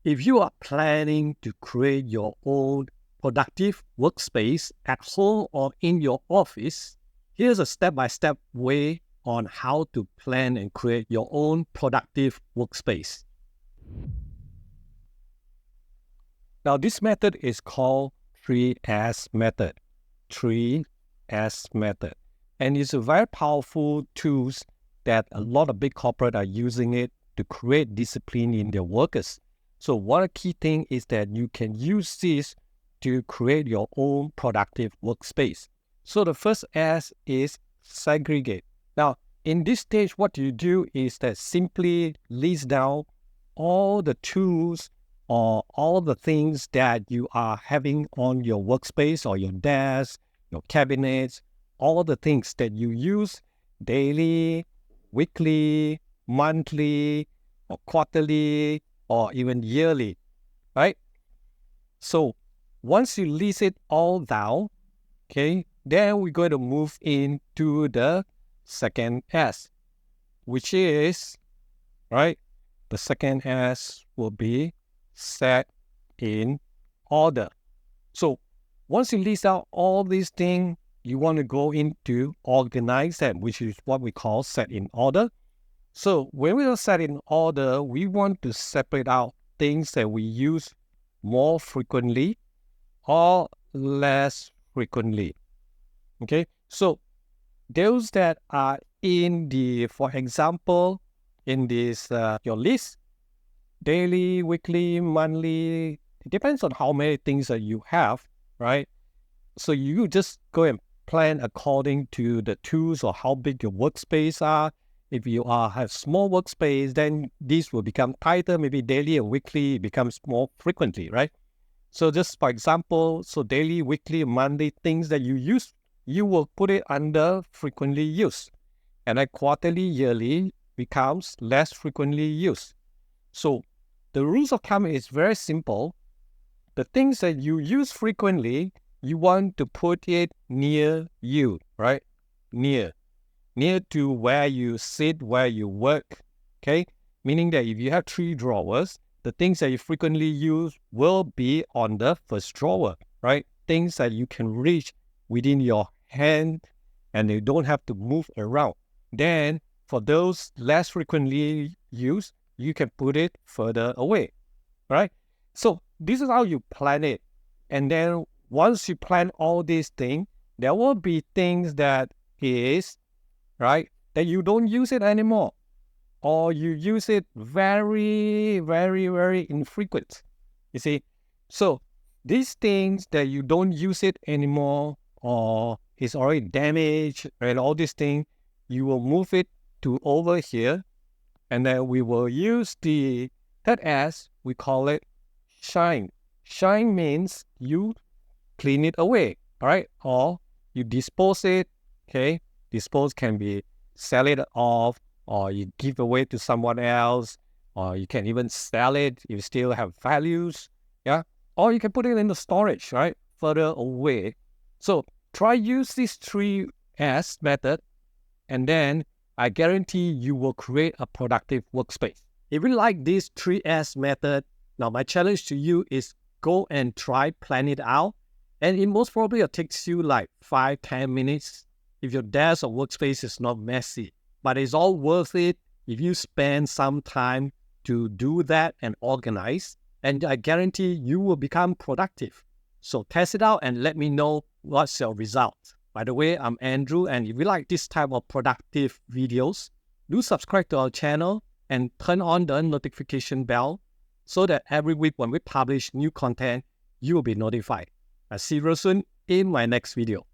If you are planning to create your own productive workspace at home or in your office, here's a step-by-step way on how to plan and create your own productive workspace. Now, this method is called 3S method. 3S method. And it's a very powerful tool that a lot of big corporates are using it to create discipline in their workers. So one key thing is that you can use this to create your own productive workspace. So the first S is segregate. Now, in this stage, what you do is that simply list down all the tools or all the things that you are having on your workspace or your desk, your cabinets, all the things that you use daily, weekly, monthly, or quarterly, or even yearly, right? So once you list it all down, okay, then we're going to move into the second S, which is, right, the second S will be set in order. So once you list out all these things, you want to go into organize them, which is what we call set in order. So when we are set in order, we want to separate out things that we use more frequently or less frequently. Okay, so those that are in the, for example, in this your list, daily, weekly, monthly, it depends on how many things that you have, right? So you just go and plan according to the tools or how big your workspace are. If you have small workspace, then this will become tighter, maybe daily and weekly becomes more frequently, right? So just for example, so daily, weekly, monthly things that you use, you will put it under frequently used. And then quarterly, yearly becomes less frequently used. So the rules of thumb is very simple. The things that you use frequently, you want to put it near you, right? Near to where you sit, where you work, okay? Meaning that if you have 3 drawers, the things that you frequently use will be on the first drawer, right? Things that you can reach within your hand and you don't have to move around. Then for those less frequently used, you can put it further away, right? So this is how you plan it. And then once you plan all these things, there will be things that is, right, that you don't use it anymore, or you use it very, very, very infrequent. You see, so these things that you don't use it anymore, or it's already damaged, and all these things, you will move it to over here, and then we will use the third S, we call it shine. Shine means you clean it away, all right, or you dispose it, okay? Dispose can be sell it off, or you give away to someone else, or you can even sell it if you still have values, yeah? Or you can put it in the storage, right? Further away. So try use this 3S method, and then I guarantee you will create a productive workspace. If you like this 3S method, now my challenge to you is go and try plan it out. And it most probably takes you like 5-10 minutes if your desk or workspace is not messy. But it's all worth it if you spend some time to do that and organize. And I guarantee you will become productive. So test it out and let me know what's your result. By the way, I'm Andrew, and if you like this type of productive videos, do subscribe to our channel and turn on the notification bell so that every week when we publish new content, you will be notified. I'll see you soon in my next video.